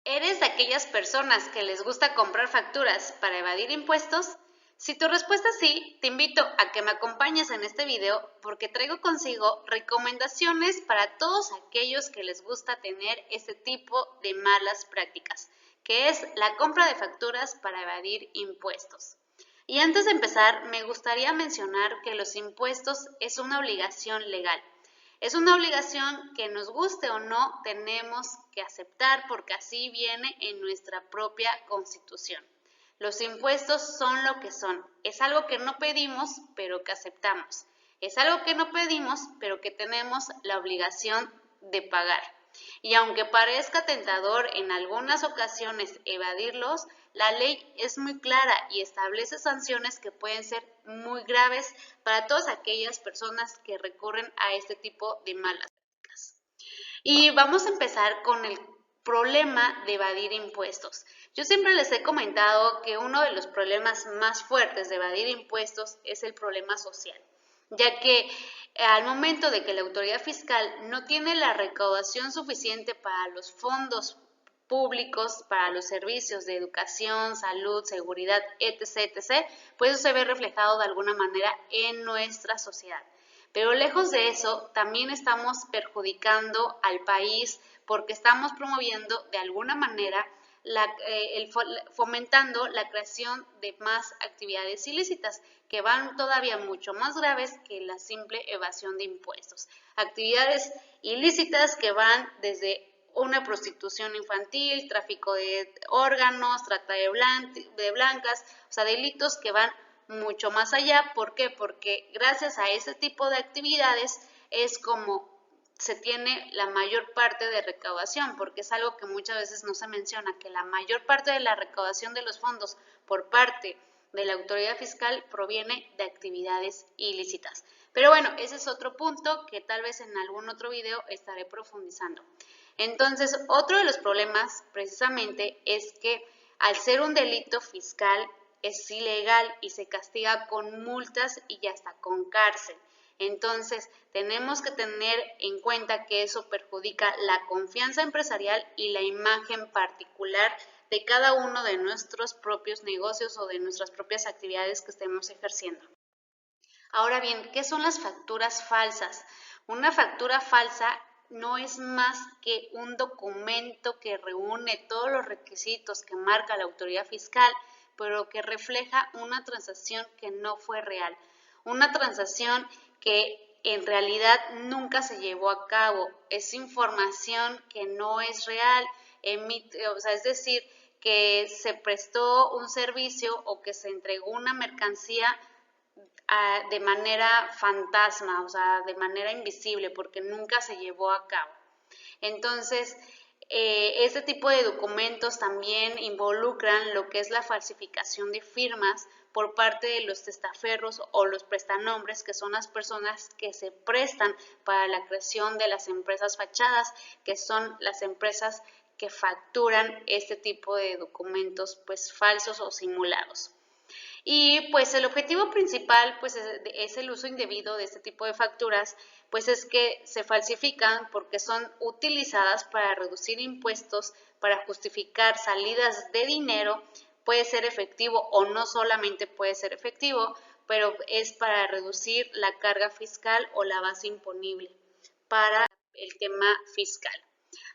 ¿Eres de aquellas personas que les gusta comprar facturas para evadir impuestos? Si tu respuesta es sí, te invito a que me acompañes en este video porque traigo consigo recomendaciones para todos aquellos que les gusta tener este tipo de malas prácticas, que es la compra de facturas para evadir impuestos. Y antes de empezar, me gustaría mencionar que los impuestos es una obligación legal. Es una obligación que nos guste o no tenemos que aceptar porque así viene en nuestra propia Constitución. Los impuestos son lo que son. Es algo que no pedimos, pero que aceptamos. Es algo que no pedimos, pero que tenemos la obligación de pagar. Y aunque parezca tentador en algunas ocasiones evadirlos, la ley es muy clara y establece sanciones que pueden ser muy graves para todas aquellas personas que recurren a este tipo de malas prácticas. Y vamos a empezar con el problema de evadir impuestos. Yo siempre les he comentado que uno de los problemas más fuertes de evadir impuestos es el problema social, ya que al momento de que la autoridad fiscal no tiene la recaudación suficiente para los fondos públicos, para los servicios de educación, salud, seguridad, etc., etc., pues eso se ve reflejado de alguna manera en nuestra sociedad. Pero lejos de eso, también estamos perjudicando al país porque estamos promoviendo de alguna manera fomentando la creación de más actividades ilícitas que van todavía mucho más graves que la simple evasión de impuestos. Actividades ilícitas que van desde una prostitución infantil, tráfico de órganos, trata de blancas, o sea, delitos que van mucho más allá. ¿Por qué? Porque gracias a ese tipo de actividades es como se tiene la mayor parte de recaudación, porque es algo que muchas veces no se menciona, que la mayor parte de la recaudación de los fondos por parte de la autoridad fiscal proviene de actividades ilícitas. Pero bueno, ese es otro punto que tal vez en algún otro video estaré profundizando. Entonces, otro de los problemas precisamente es que al ser un delito fiscal es ilegal y se castiga con multas y hasta con cárcel. Entonces, tenemos que tener en cuenta que eso perjudica la confianza empresarial y la imagen particular de cada uno de nuestros propios negocios o de nuestras propias actividades que estemos ejerciendo. Ahora bien, ¿qué son las facturas falsas? Una factura falsa no es más que un documento que reúne todos los requisitos que marca la autoridad fiscal, pero que refleja una transacción que no fue real, una transacción que en realidad nunca se llevó a cabo, es información que no es real, es decir, que se prestó un servicio o que se entregó una mercancía de manera fantasma, o sea, de manera invisible, porque nunca se llevó a cabo. Entonces, este tipo de documentos también involucran lo que es la falsificación de firmas por parte de los testaferros o los prestanombres, que son las personas que se prestan para la creación de las empresas fachadas, que son las empresas que facturan este tipo de documentos pues falsos o simulados. Y pues el objetivo principal pues es el uso indebido de este tipo de facturas, pues es que se falsifican porque son utilizadas para reducir impuestos, para justificar salidas de dinero, puede ser efectivo o no solamente puede ser efectivo, pero es para reducir la carga fiscal o la base imponible para el tema fiscal.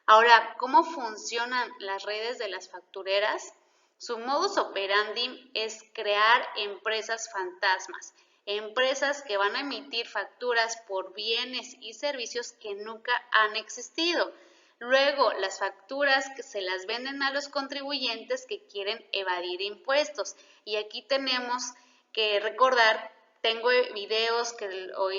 Ahora, ¿cómo funcionan las redes de las factureras? Su modus operandi es crear empresas fantasmas, empresas que van a emitir facturas por bienes y servicios que nunca han existido. Luego, las facturas que se las venden a los contribuyentes que quieren evadir impuestos. Y aquí tenemos que recordar, tengo videos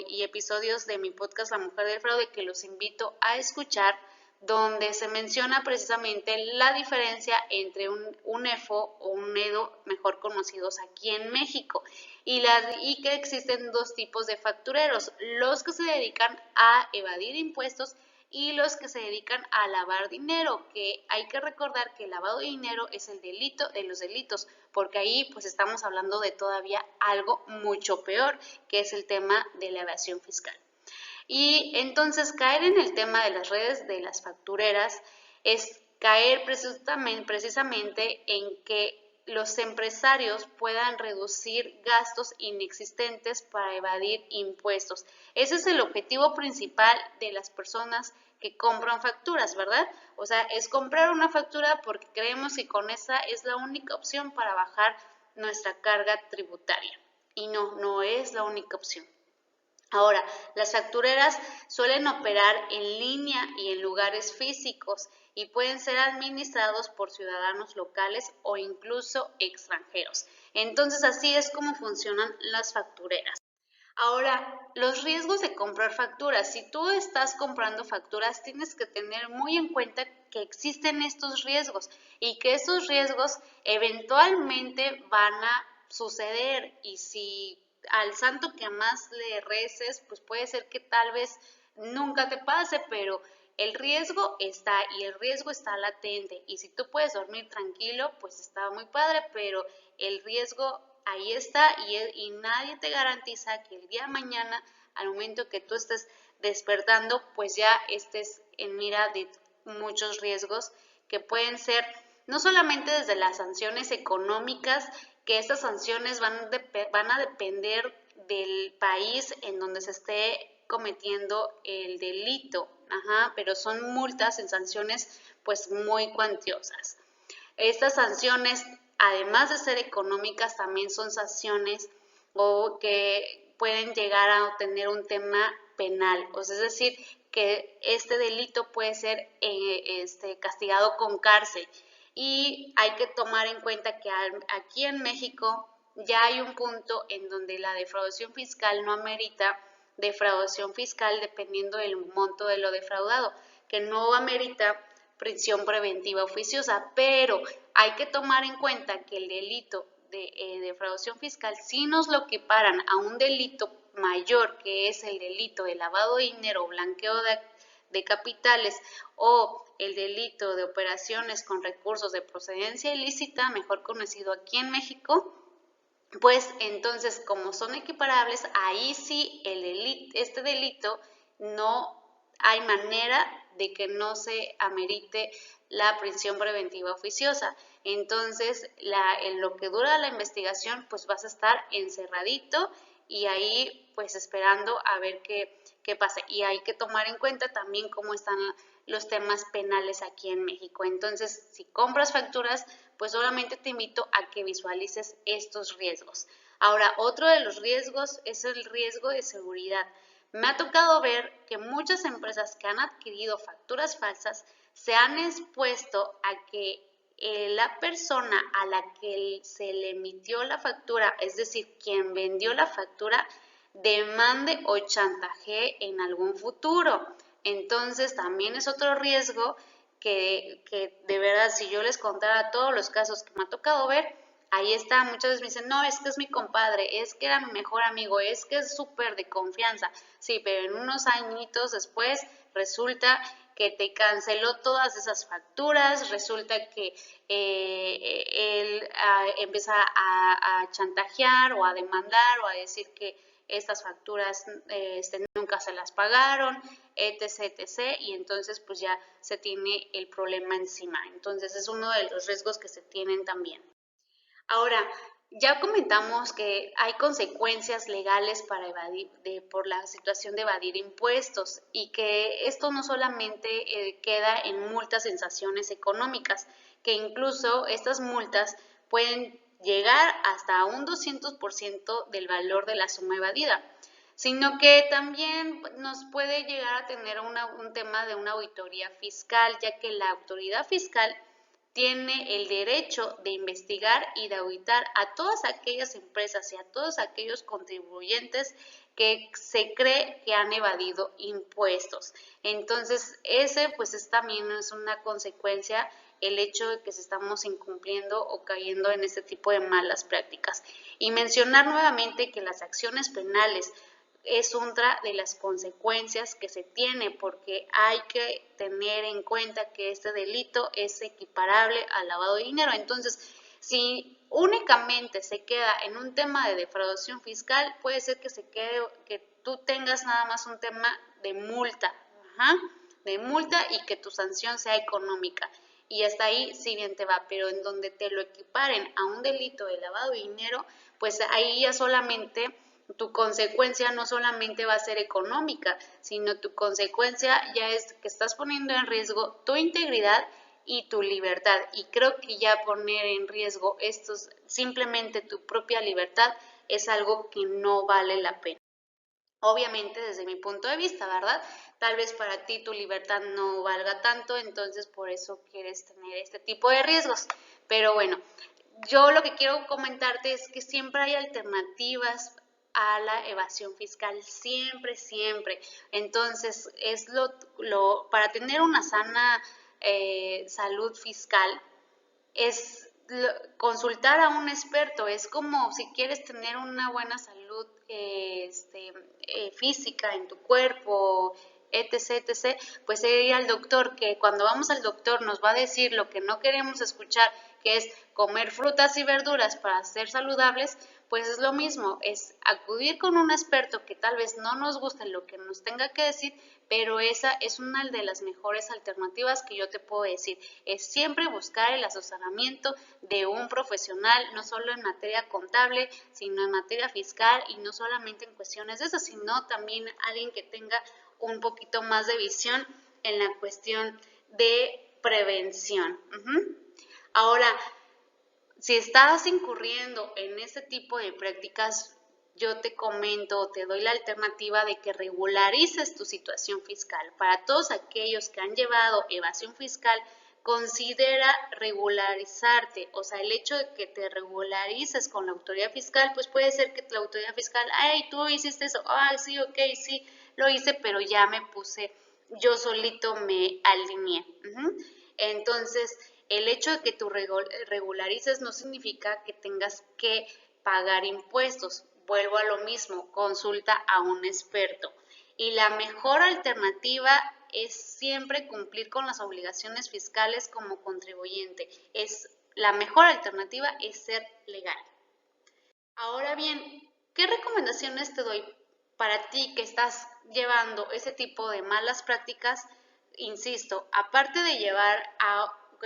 y episodios de mi podcast La Mujer del Fraude que los invito a escuchar, donde se menciona precisamente la diferencia entre un EFO o un EDO, mejor conocidos aquí en México, y que existen dos tipos de factureros, los que se dedican a evadir impuestos y los que se dedican a lavar dinero, que hay que recordar que el lavado de dinero es el delito de los delitos, porque ahí pues estamos hablando de todavía algo mucho peor, que es el tema de la evasión fiscal. Y entonces caer en el tema de las redes de las factureras es caer precisamente en que los empresarios puedan reducir gastos inexistentes para evadir impuestos. Ese es el objetivo principal de las personas que compran facturas, ¿verdad? O sea, es comprar una factura porque creemos que con esa es la única opción para bajar nuestra carga tributaria. Y no, no es la única opción. Ahora, las factureras suelen operar en línea y en lugares físicos y pueden ser administrados por ciudadanos locales o incluso extranjeros. Entonces, así es como funcionan las factureras. Ahora, los riesgos de comprar facturas. Si tú estás comprando facturas, tienes que tener muy en cuenta que existen estos riesgos y que esos riesgos eventualmente van a suceder, y si al santo que más le reces, pues puede ser que tal vez nunca te pase, pero el riesgo está y el riesgo está latente, y si tú puedes dormir tranquilo, pues está muy padre, pero el riesgo ahí está y nadie te garantiza que el día de mañana, al momento que tú estés despertando, pues ya estés en mira de muchos riesgos que pueden ser no solamente desde las sanciones económicas, que estas sanciones van a depender del país en donde se esté cometiendo el delito, pero son multas en sanciones pues muy cuantiosas. Estas sanciones, además de ser económicas, también son sanciones o que pueden llegar a tener un tema penal, o sea, es decir, que este delito puede ser castigado con cárcel. Y hay que tomar en cuenta que aquí en México ya hay un punto en donde la defraudación fiscal no amerita defraudación fiscal dependiendo del monto de lo defraudado, que no amerita prisión preventiva oficiosa, pero hay que tomar en cuenta que el delito de defraudación fiscal sí nos lo equiparan a un delito mayor, que es el delito de lavado de dinero, blanqueo de capitales, o el delito de operaciones con recursos de procedencia ilícita, mejor conocido aquí en México. Pues entonces, como son equiparables, ahí sí este delito no hay manera de que no se amerite la prisión preventiva oficiosa. Entonces, en lo que dura la investigación, pues vas a estar encerradito y ahí pues esperando a ver qué pasa. Y hay que tomar en cuenta también cómo están los temas penales aquí en México. Entonces, si compras facturas, pues solamente te invito a que visualices estos riesgos. Ahora, otro de los riesgos es el riesgo de seguridad. Me ha tocado ver que muchas empresas que han adquirido facturas falsas se han expuesto a que la persona a la que se le emitió la factura, es decir, quien vendió la factura, demande o chantaje en algún futuro. Entonces, también es otro riesgo que de verdad, si yo les contara todos los casos que me ha tocado ver, ahí está, muchas veces me dicen, no, es que es mi compadre, es que era mi mejor amigo, es que es súper de confianza. Sí, pero en unos añitos después resulta que te canceló todas esas facturas, resulta que él empieza a chantajear o a demandar o a decir que estas facturas nunca se las pagaron, etc, etc, y entonces pues ya se tiene el problema encima. Entonces es uno de los riesgos que se tienen también. Ahora, ya comentamos que hay consecuencias legales para evadir, por la situación de evadir impuestos, y que esto no solamente queda en multas en sanciones económicas, que incluso estas multas pueden llegar hasta un 200% del valor de la suma evadida, sino que también nos puede llegar a tener un tema de una auditoría fiscal, ya que la autoridad fiscal tiene el derecho de investigar y de auditar a todas aquellas empresas y a todos aquellos contribuyentes que se cree que han evadido impuestos. Entonces, ese pues también es una consecuencia, el hecho de que se estamos incumpliendo o cayendo en este tipo de malas prácticas. Y mencionar nuevamente que las acciones penales es otra de las consecuencias que se tiene, porque hay que tener en cuenta que este delito es equiparable al lavado de dinero. Entonces, si únicamente se queda en un tema de defraudación fiscal, puede ser que se quede, que tú tengas nada más un tema de multa, de multa, y que tu sanción sea económica. y hasta ahí sí bien te va, pero en donde te lo equiparen a un delito de lavado de dinero, pues ahí ya solamente tu consecuencia no solamente va a ser económica, sino tu consecuencia ya es que estás poniendo en riesgo tu integridad y tu libertad. Y creo que ya poner en riesgo simplemente tu propia libertad es algo que no vale la pena. Obviamente desde mi punto de vista, ¿verdad? Tal vez para ti tu libertad no valga tanto, entonces por eso quieres tener este tipo de riesgos. Pero bueno, yo lo que quiero comentarte es que siempre hay alternativas a la evasión fiscal, siempre, siempre. Entonces, para tener una sana salud fiscal, es consultar a un experto, es como si quieres tener una buena salud física en tu cuerpo, etc., etc., pues ir al doctor, que cuando vamos al doctor nos va a decir lo que no queremos escuchar, que es comer frutas y verduras para ser saludables, pues es lo mismo, es acudir con un experto que tal vez no nos guste lo que nos tenga que decir, pero esa es una de las mejores alternativas que yo te puedo decir. Es siempre buscar el asesoramiento de un profesional, no solo en materia contable, sino en materia fiscal y no solamente en cuestiones de eso, sino también alguien que tenga un poquito más de visión en la cuestión de prevención. Ahora, si estás incurriendo en este tipo de prácticas, yo te comento, te doy la alternativa de que regularices tu situación fiscal. Para todos aquellos que han llevado evasión fiscal, considera regularizarte, o sea, el hecho de que te regularices con la autoridad fiscal, pues puede ser que la autoridad fiscal, ay, tú hiciste eso, ay, sí, ok, sí, lo hice, pero ya me puse, yo solito me alineé. Entonces, el hecho de que tú regularices no significa que tengas que pagar impuestos. Vuelvo a lo mismo, consulta a un experto. Y la mejor alternativa es siempre cumplir con las obligaciones fiscales como contribuyente. La mejor alternativa es ser legal. Ahora bien, ¿qué recomendaciones te doy para ti que estás llevando ese tipo de malas prácticas? Insisto, aparte de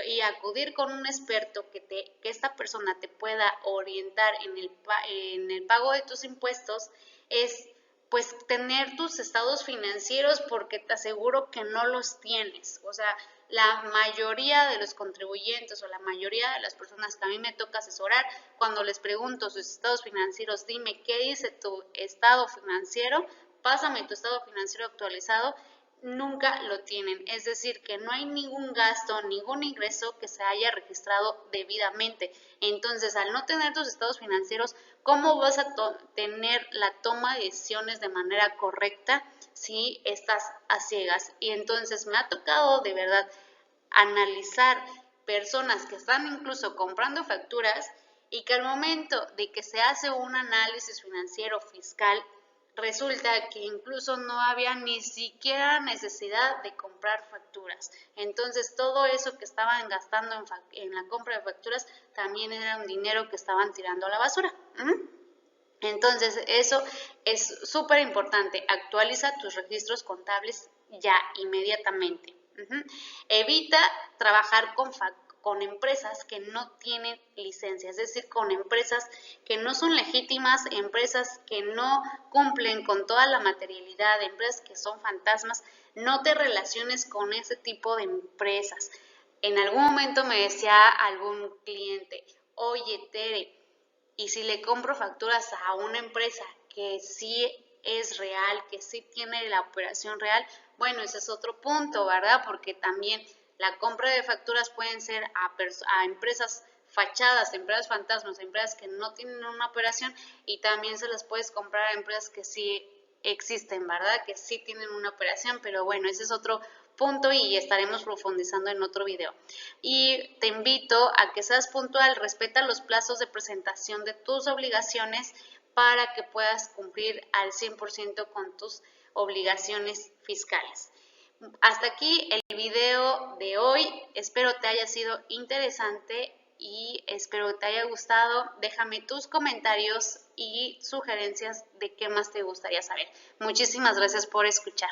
y acudir con un experto que esta persona te pueda orientar en el pago de tus impuestos, es pues tener tus estados financieros, porque te aseguro que no los tienes. O sea, la mayoría de los contribuyentes o la mayoría de las personas que a mí me toca asesorar, cuando les pregunto sus estados financieros, dime qué dice tu estado financiero, pásame tu estado financiero actualizado, nunca lo tienen. Es decir, que no hay ningún gasto, ningún ingreso que se haya registrado debidamente. Entonces, al no tener tus estados financieros, ¿cómo vas a tener la toma de decisiones de manera correcta si estás a ciegas? Y entonces me ha tocado de verdad analizar personas que están incluso comprando facturas y que al momento de que se hace un análisis financiero fiscal, resulta que incluso no había ni siquiera necesidad de comprar facturas. Entonces todo eso que estaban gastando en la compra de facturas también era un dinero que estaban tirando a la basura. Entonces eso es súper importante. Actualiza tus registros contables ya inmediatamente. Evita trabajar con empresas que no tienen licencia, es decir, con empresas que no son legítimas, empresas que no cumplen con toda la materialidad, empresas que son fantasmas. No te relaciones con ese tipo de empresas. En algún momento me decía algún cliente, oye, Tere, y si le compro facturas a una empresa que sí es real, que sí tiene la operación real, bueno, ese es otro punto, ¿verdad? Porque también la compra de facturas pueden ser a empresas fachadas, empresas fantasmas, empresas que no tienen una operación, y también se las puedes comprar a empresas que sí existen, ¿verdad? Que sí tienen una operación, pero bueno, ese es otro punto y estaremos profundizando en otro video. Y te invito a que seas puntual, respeta los plazos de presentación de tus obligaciones para que puedas cumplir al 100% con tus obligaciones fiscales. Hasta aquí el video de hoy, espero te haya sido interesante y espero te haya gustado. Déjame tus comentarios y sugerencias de qué más te gustaría saber. Muchísimas gracias por escuchar.